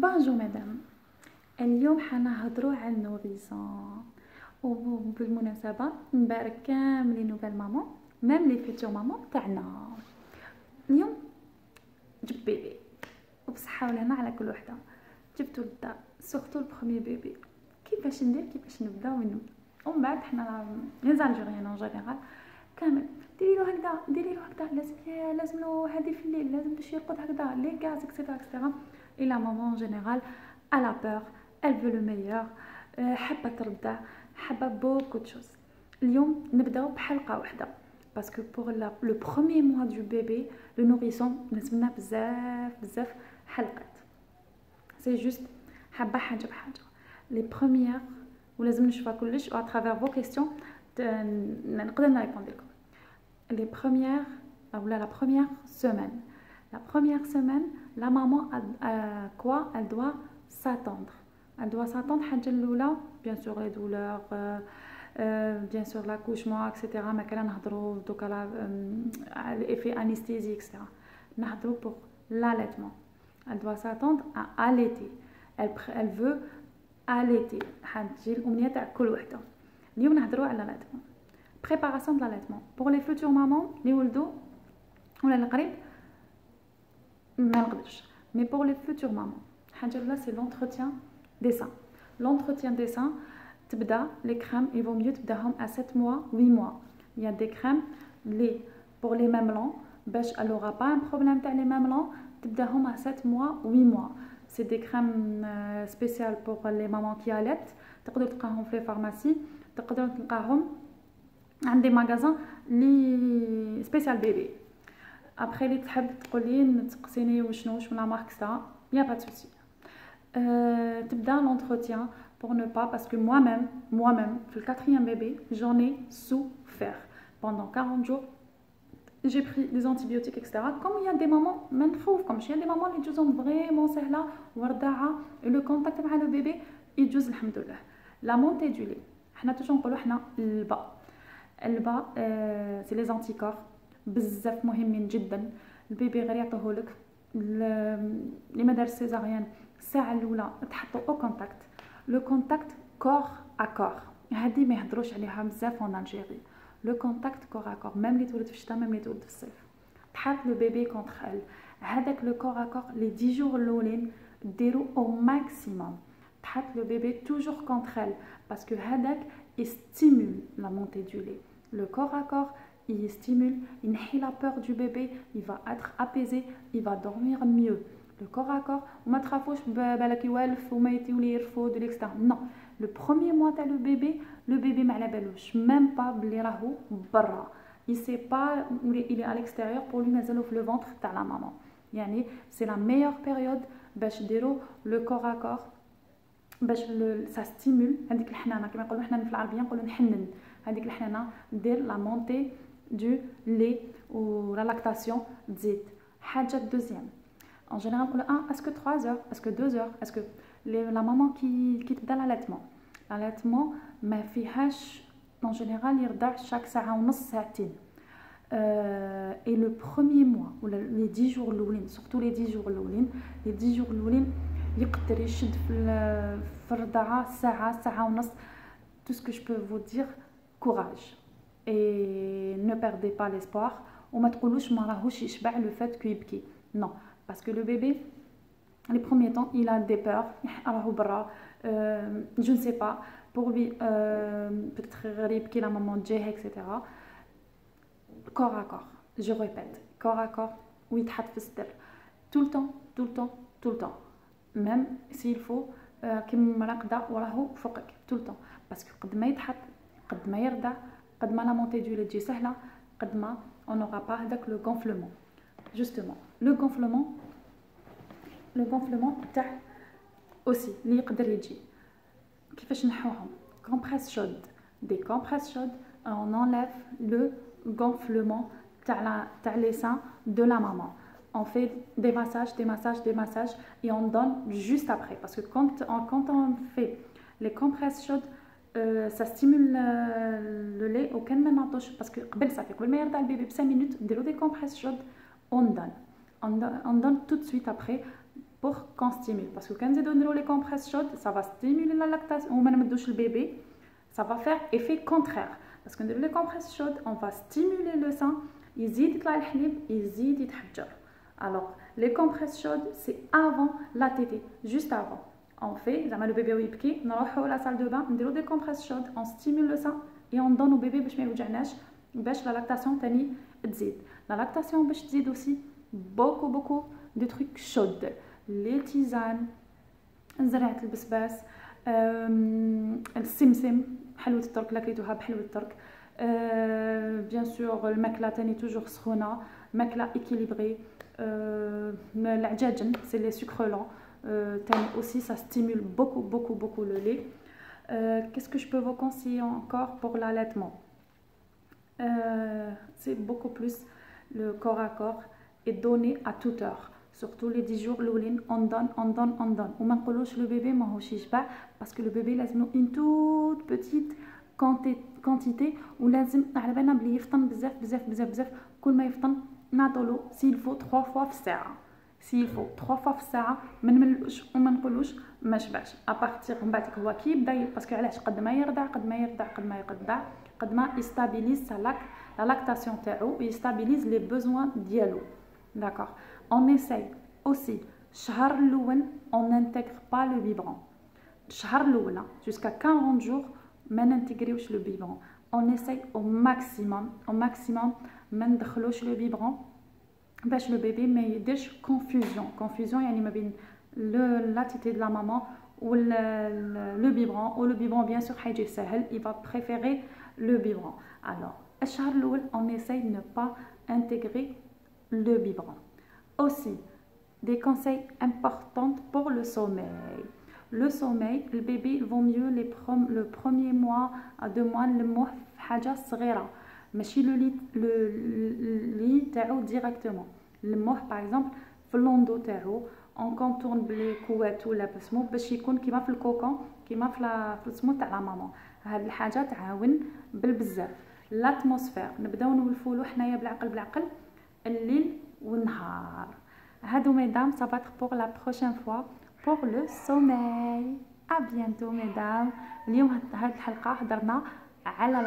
بونجور مدام. اليوم حنهضروا على النوريسون، وبالمناسبه نبارك كامل لي نوفال مامون ميم لي فيتور مامون تاعنا. اليوم جبت بيبي وبصحه والهنا على كل وحده. جبتو للدار سورتو البروميي بيبي. كيفاش ندير كيفاش نبدا ومن بعد حنا لي زالجيريان اون جينيرال كامل ديري له هكذا ديري له هكذا، لازم له هذه في الليل، لازم باش يرقد هكذا لي غاز اكسيتيرا اكسيتيرا. اي لا مامون جينيرال الا بور elle veut le meilleur، حابه ترضع، حابه بوكو تشوز. اليوم نبداو بحلقه واحده باسكو بور لو بروميي موا دو بيبي لو نوريسون لازمنا بزاف حلقات. سي جوست حابه حاجه بحاجه لي بروميير ولازم نشوفها كلش و اترافير فو كيستيون نقدر نريبوند لكم. لي بروميير اولا لا بروميير سيمين، la première semaine la maman a quoi elle doit s'attendre. Elle doit s'attendre حاجه الاولى bien sûr les douleurs bien sûr l'accouchement etc. ما كان نهضروا دوكا على l'effet anesthésie etc. نهضروا pour l'allaitement. Elle doit s'attendre à allaiter. Elle veut allaiter. حتجي الامنيه تاع كل وحده. اليوم نهضروا على l'allaitement. préparation de l'allaitement pour les futures mamans اللي ولدوا ولا القريب ما نقدرش. mais pour les futures mamans حاجه الاولى c'est l'entretien des seins. L'entretien des seins تبدا les crèmes il vaut mieux تبداهم à 7 mois 8 mois. il y a des crèmes les pour les mamelons باش elle aura pas un problème تاع les mamelons تبداهم à 7 mois 8 mois. c'est des crèmes spéciales pour les mamans qui allaitent. تقدروا تلقاهم في الفارماسي، تقدروا تلقاهم عند des magasins لي سبيسيال بيبي. après اللي تحب تقولي تسقسيني وشنو لا مارك سا il y a pas de souci. تبدا l'entretien pour ne pas parce que moi-même في le 4e bébé j'en ai souffert pendant 40 jours. j'ai pris des antibiotiques etc. comme il y a des mamans ما نخوفكمش، il y a des mamans اللي تجوزهم فريمون سهله ورضاعه لو كونتاكت مع لو بيبي يجوز الحمد لله. لا مونتي دو لي حنا توجور نقولوا حنا البا سي لي زانتيكور بزاف مهمين جدا. البيبي غير يعطوهولك اللي ما دارش سيزاريان الساعه الاولى تحطوا او كونتاكت. لو كونتاكت كور ا كور هذه ما يهضروش عليها بزاف اون الجيري. لو كونتاكت كور ا كور ميم اللي تولد في الشتاء ميم اللي تولد في الصيف تحط لو بيبي كونتر ال. هذاك لو كور ا كور لي 10 جور الاولين ديروا او ماكسيموم تحط لو بيبي توجور كونتر ال باسكو هذاك يستيمول لا مونتي دو لي. لو كور ا كور il stimule, il نحي la peur du bébé, il va être apaisé, il va dormir mieux. Le corps à corps, وما تخافوش بالك يوالف وما يتولي يرفض ليكسترا. non, le premier mois تاع le bébé ما على بالوش même pas بلي راهو برا. il sait pas il est à l'extérieur pour lui مازالو في le ventre تاع la maman. يعني c'est la meilleure période باش ديروا le corps à corps باش ça stimule هذيك الحنانه كما نقولوا حنا في العربيه نقولوا نحنن هذيك الحنانه دير la montée du lait ou la lactation تزيد. حاجه دوزيام en général نقولوا est-ce que 3 heures est-ce que 2 heures est-ce que la maman qui تبدا l'allaitement ما فيهاش en général يرضع chaque ساعه ونص ساعتين. et le premier mois ou les 10 jours الاولين surtout les 10 jours الاولين les 10 jours الاولين يقدر يشد في الرضاعه ساعه ونص. tout ce que je peux vous dire courage et ne perdez pas l'espoir. وما تقولوش ما راهوش يشبع le fait que يبكي. non parce que le bébé les premiers temps il a des peurs راهو برا je ne sais pas pour lui peut-être غير يبكي la maman تجيه etc. corps à corps je répète corps à corps ويتحط في الصدر tout le temps même s'il faut كيما رقده وراهو فوقك tout le temps parce que قد ما يتحط قد ما يرضع قد ما لا مونتي دو لي تجي سهله قد ما on n'aura pas هذاك لو gonflement. justement le gonflement تاع aussi اللي يقدر يجي كيفاش نحوهم. compresse chaude des compresses chaudes on enlève le gonflement تاع les seins de la maman. on fait des massages et on donne juste après parce que quand on fait les compresses chaudes ça stimule le lait وكان ما نعطوش باسكو قبل صافي قبل ما يرضع البيبي ب 5 minutes نديرو دي compresses chaudes on donne tout de suite après pour qu'on stimule. Parce que quand on donne les compresses chaudes, ça va stimuler la lactation. Ou même le bébé, ça va faire effet contraire. Parce que les compresses chaudes, on va stimuler le sein, يزيد يطلع الحليب, يزيد يتحجر. Alors, les compresses chaudes, c'est avant la tétée, juste avant. On fait, le bébé يبكي, نروحوا à la salle de bain, نديروا des compresses chaudes, on stimule le sein et on donne au bébé باش ما يوجعناش, باش la lactation تاني تزيد. La lactation باش تزيد aussi beaucoup de trucs chauds. Les tisanes, زرعة البسباس, السمسم, حلوة الترك, لكليتوها بحلوة الترك. Bien sûr, الماكلة تاني toujours سخونة, ماكلة équilibrée. العجاجن, c'est les sucres lents. Tani aussi, ça stimule beaucoup le lait. Qu'est-ce que je peux vous conseiller encore pour l'allaitement? C'est beaucoup plus le corps à corps et donner à toute heure. Surtout les 10 jours, on donne. On ne dit le bébé mange pas parce que le bébé a une toute petite quantité ou لازم على بالنا بلي يفطن بزاف كل ما يفطن نعطولو s'il faut 3 fois في الساعة. S'il faut 3 fois في الساعة ما نملوش وما نقولوش ما شبعش. À partir من بعد هو كي يبدا باسكو علاش قد ما يرضع قد ما يستابيليز la lactation تاعو ويستابيليز les besoins ديالو. D'accord. On essaye aussi الشهر الأول on n'intègre pas le biberon. الشهر الأول jusqu'à 40 jours ما ننتجريوش le biberon. On essaye au maximum ما ندخلوش le biberon باش le bébé ما يديرش confusion يعني ما بين la tétée de la maman ou le biberon. Ou le biberon bien sûr حيجي سهل, il va préférer le biberon. Alors الشهر الأول on essaye de ne pas intégrer le biberon. Aussi des conseils importants pour le sommeil. Le sommeil, le bébé il vaut mieux le premier mois à 2 mois نلموه في حاجة صغيرة ماشي le lit تاعو directement. نلموه par exemple في اللوندو تاعو on contourne بلي كوات ولا بسمو باش يكون كيما في الكوكون كيما في السمو تاع لا ماما. هاد الحاجة تعاون بالبزاف. l'atmosphère نبداو نولفولو حنايا بالعقل الليل والنهار. هادو mesdames, ça va être pour la prochaine fois pour le sommeil. À bientôt mesdames. اليوم هاد الحلقة هضرنا على